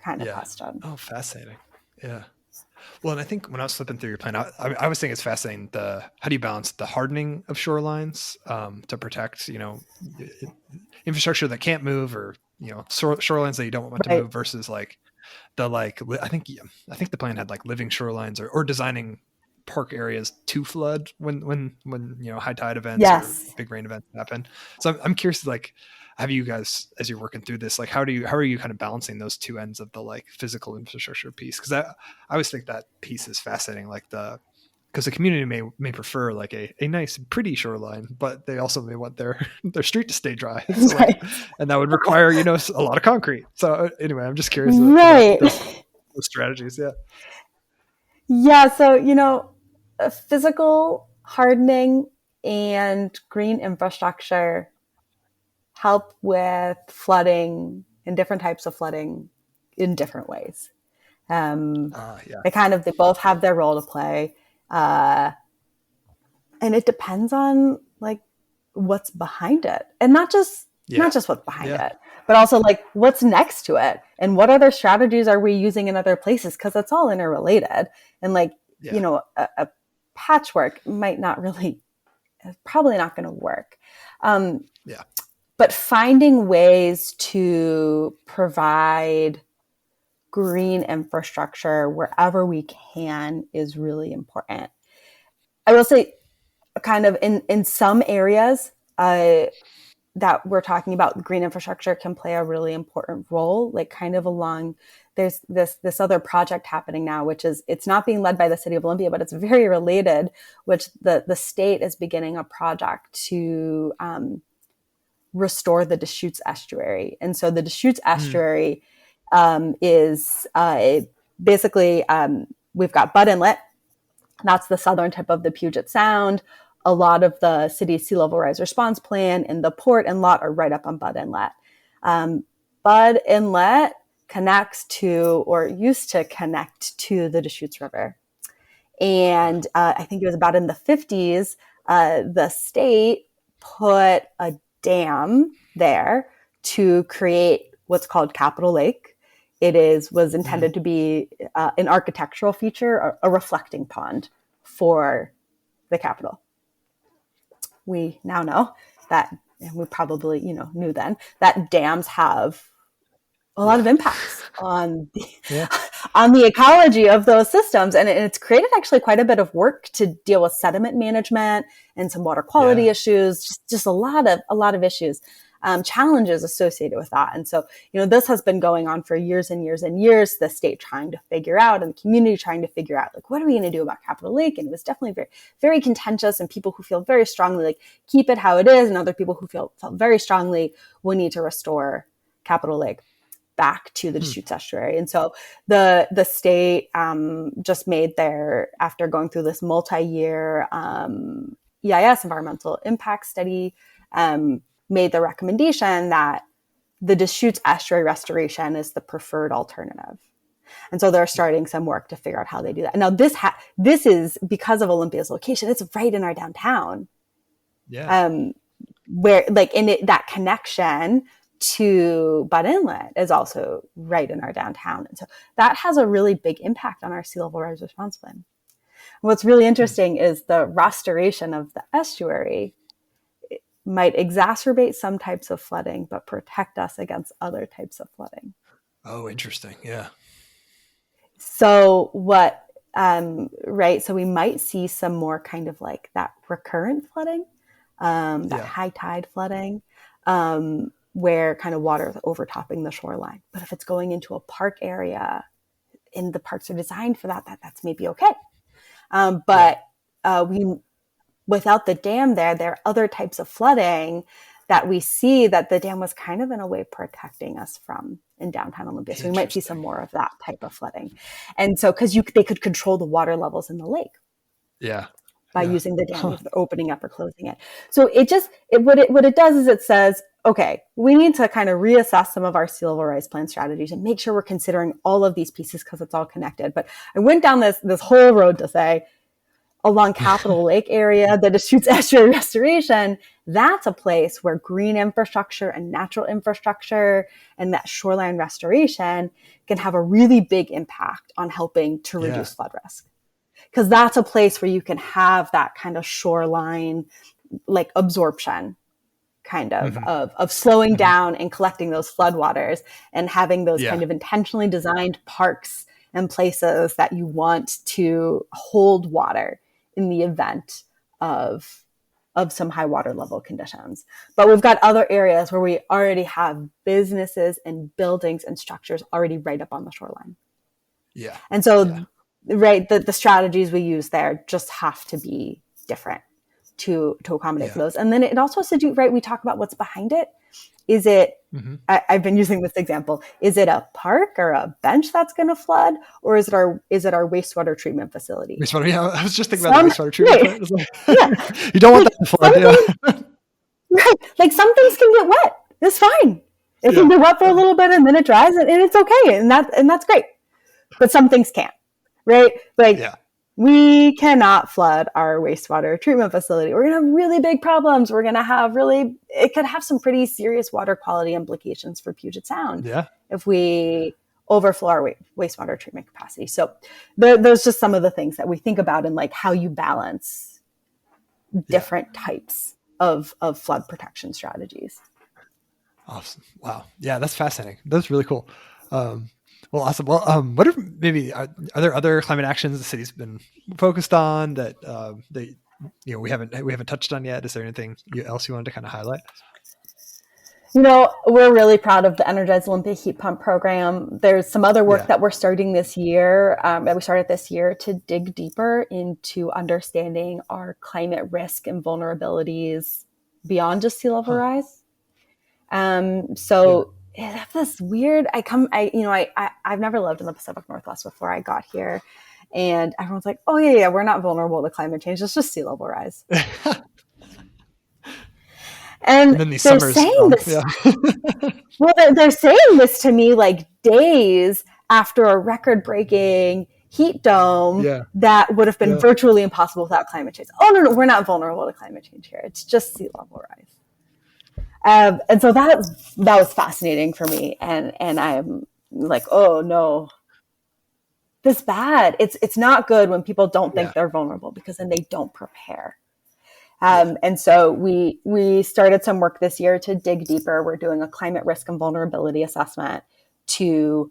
kind of Yeah. question? Oh, fascinating. Yeah. Well, and I think when I was flipping through your plan, I was thinking it's fascinating how do you balance the hardening of shorelines to protect, infrastructure that can't move, or shorelines that you don't want to Right. move, versus like I think the plan had like living shorelines, or designing park areas to flood when high tide events or Yes. big rain events happen. So I'm curious, like, have you guys, as you're working through this, like how are you kind of balancing those two ends of the like physical infrastructure piece? Because I always think that piece is fascinating, like because the community may prefer like a nice pretty shoreline, but they also may want their their street to stay dry. So like, Right. and that would require a lot of concrete. So anyway, I'm just curious about Right. those strategies. Yeah. Yeah. So, physical hardening and green infrastructure help with flooding and different types of flooding in different ways. Yeah. They both have their role to play. Uh, and it depends on like what's behind it, and Yeah. not just what's behind Yeah. it, but also like what's next to it, and what other strategies are we using in other places, because it's all interrelated. And like, Yeah. a patchwork might not really, probably not going to work. Yeah. But finding ways to provide green infrastructure wherever we can is really important. I will say, kind of in some areas that we're talking about, green infrastructure can play a really important role, like kind of along, there's this other project happening now, which is, it's not being led by the City of Olympia, but it's very related, which the state is beginning a project to restore the Deschutes estuary. And so the Deschutes estuary is basically, we've got Bud Inlet. That's the southern tip of the Puget Sound. A lot of the city's sea level rise response plan and the port and lot are right up on Bud Inlet. Bud Inlet connects to, or used to connect to, the Deschutes River. And I think it was about in the 50s, the state put a dam there to create what's called Capitol Lake. Was intended to be an architectural feature, a reflecting pond for the Capitol. We now know that, and we probably knew then, that dams have a lot of impacts on Yeah. on the ecology of those systems, and it's created actually quite a bit of work to deal with sediment management and some water quality Yeah. issues, just a lot of issues, challenges associated with that. And so this has been going on for years and years and years, the state trying to figure out, and the community trying to figure out, like, what are we going to do about Capitol Lake? And it was definitely very, very contentious, and people who feel very strongly like keep it how it is, and other people who felt very strongly we need to restore Capitol Lake back to the Deschutes estuary. And so the state just made after going through this multi-year EIS, environmental impact study, made the recommendation that the Deschutes estuary restoration is the preferred alternative. And so they're starting some work to figure out how they do that. Now this is because of Olympia's location. It's right in our downtown. Yeah. Where like that connection to Bud Inlet is also right in our downtown. And so that has a really big impact on our sea level rise response plan. What's really interesting is the restoration of the estuary might exacerbate some types of flooding, but protect us against other types of flooding. Oh, interesting. Yeah. So so we might see some more kind of like that recurrent flooding, that high tide flooding, where kind of water is overtopping the shoreline. But if it's going into a park area, and the parks are designed for that's maybe okay. But without the dam there are other types of flooding that we see that the dam was kind of in a way protecting us from in downtown Olympia. So we might see some more of that type of flooding. And so, because they could control the water levels in the lake. Yeah. By using the dam, either opening up or closing it. So what it does is it says, okay, we need to kind of reassess some of our sea level rise plan strategies and make sure we're considering all of these pieces because it's all connected. But I went down this whole road to say, along Capitol Lake area, the Deschutes Estuary Restoration, that's a place where green infrastructure and natural infrastructure and that shoreline restoration can have a really big impact on helping to reduce flood risk. Because that's a place where you can have that kind of shoreline, like absorption kind of slowing down and collecting those floodwaters and having those kind of intentionally designed parks and places that you want to hold water in the event of some high water level conditions. But we've got other areas where we already have businesses and buildings and structures already right up on the shoreline. Yeah. And so, right, the strategies we use there just have to be different to accommodate for those. And then it also has to do, right, we talk about what's behind it. Is it, I've been using this example, is it a park or a bench that's going to flood? Or is it our wastewater treatment facility? Wastewater, yeah, I was just thinking about the wastewater treatment plant. Like, you don't want that to flood. Right. Like some things can get wet. It's fine. It can get wet for a little bit and then it dries and it's okay. And that's great. But some things can't, right? Like we cannot flood our wastewater treatment facility. We're going to have really big problems. We're going to have it could have some pretty serious water quality implications for Puget Sound if we overflow our wastewater treatment capacity. So there's just some of the things that we think about in like how you balance different types of flood protection strategies. Awesome. Wow. Yeah, that's fascinating. That's really cool. Well, awesome. Well, what are there other climate actions the city's been focused on that we haven't touched on yet? Is there anything else you wanted to kind of highlight? We're really proud of the Energize Olympia heat pump program. There's some other work that we're starting this year, to dig deeper into understanding our climate risk and vulnerabilities beyond just sea level rise. That's this weird. I've never lived in the Pacific Northwest before I got here, and everyone's like, "Oh yeah, we're not vulnerable to climate change. It's just sea level rise." And then these summers, they're saying this to me like days after a record-breaking heat dome that would have been virtually impossible without climate change. Oh no, we're not vulnerable to climate change here. It's just sea level rise. And so that was fascinating for me. And I'm like, oh no, this bad. It's not good when people don't think they're vulnerable because then they don't prepare. And so we started some work this year to dig deeper. We're doing a climate risk and vulnerability assessment to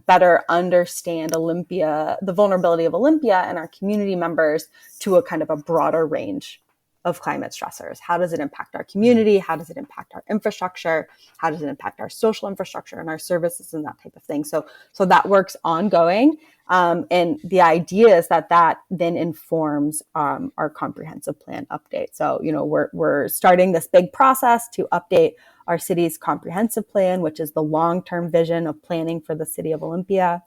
better understand Olympia, the vulnerability of Olympia and our community members to a kind of a broader range of climate stressors. How does it impact our community? How does it impact our infrastructure? How does it impact our social infrastructure and our services and that type of thing? So that work's ongoing. And the idea is that then informs our comprehensive plan update. So, we're starting this big process to update our city's comprehensive plan, which is the long-term vision of planning for the City of Olympia.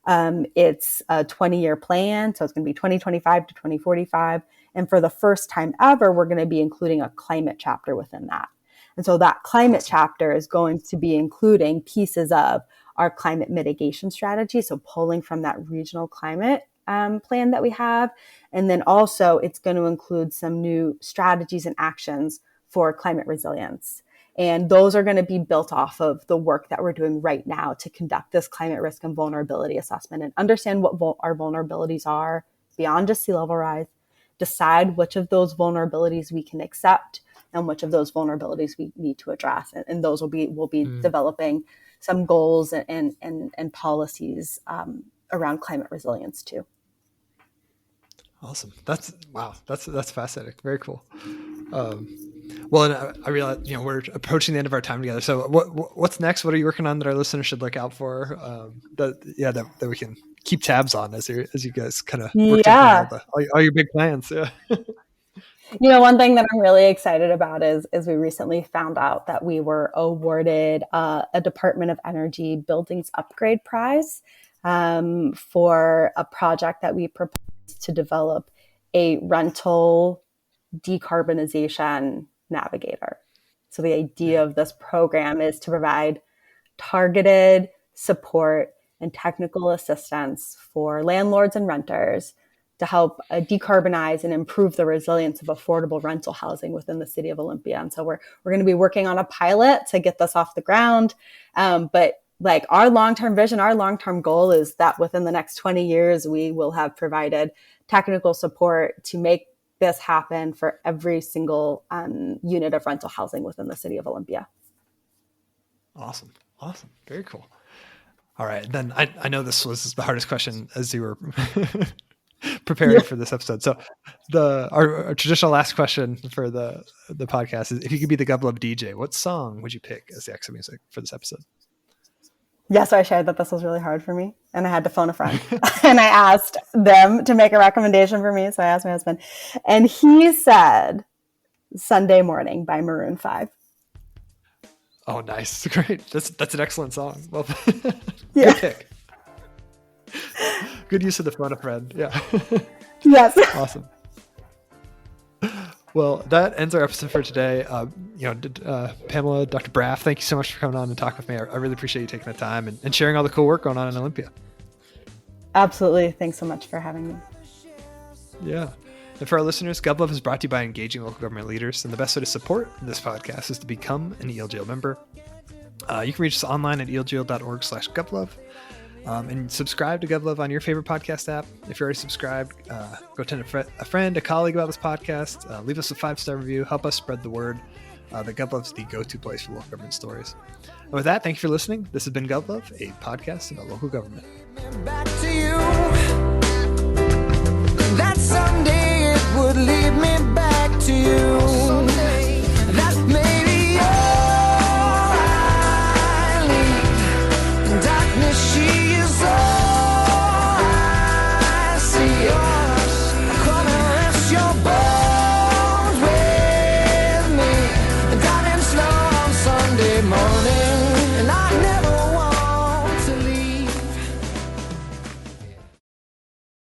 It's a 20-year plan, so it's going to be 2025 to 2045. And for the first time ever, we're going to be including a climate chapter within that. And so that climate chapter is going to be including pieces of our climate mitigation strategy, so pulling from that regional climate plan that we have. And then also it's going to include some new strategies and actions for climate resilience. And those are going to be built off of the work that we're doing right now to conduct this climate risk and vulnerability assessment and understand what our vulnerabilities are beyond just sea level rise, decide which of those vulnerabilities we can accept and which of those vulnerabilities we need to address. And those will be developing some goals and policies around climate resilience too. Awesome. That's fascinating. Very cool. Well, and I realize, we're approaching the end of our time together. So what's next? What are you working on that our listeners should look out for? That we can keep tabs on as you guys kind of work to all your big plans. Yeah. One thing that I'm really excited about is we recently found out that we were awarded a Department of Energy Buildings Upgrade Prize for a project that we proposed to develop a rental decarbonization navigator. So the idea of this program is to provide targeted support and technical assistance for landlords and renters to help decarbonize and improve the resilience of affordable rental housing within the City of Olympia. And so we're going to be working on a pilot to get this off the ground. But like our long-term vision, our long-term goal is that within the next 20 years, we will have provided technical support to make this happen for every single unit of rental housing within the City of Olympia. Awesome. Very cool. All right. Then I know this was the hardest question as you were preparing for this episode. So our traditional last question for the podcast is, if you could be the GovLove DJ, what song would you pick as the exit music for this episode? Yeah, so I shared that this was really hard for me and I had to phone a friend and I asked them to make a recommendation for me. So I asked my husband and he said Sunday Morning by Maroon 5. Oh, nice. Great. That's an excellent song. Well, yeah. Good pick. Good use of the phone a friend. Yeah. Yes. Awesome. Well, that ends our episode for today. Pamela, Dr. Braff, thank you so much for coming on and talking with me. I really appreciate you taking the time and sharing all the cool work going on in Olympia. Absolutely. Thanks so much for having me. Yeah. And for our listeners, GovLove is brought to you by engaging local government leaders. And the best way to support this podcast is to become an ELGL member. You can reach us online at elgl.org/GovLove. And subscribe to GovLove on your favorite podcast app. If you're already subscribed, go tell a friend, a colleague about this podcast. Leave us a 5-star review. Help us spread the word that GovLove is the go-to place for local government stories. And with that, thank you for listening. This has been GovLove, a podcast about local government. Back to you. That someday it would lead me back to you.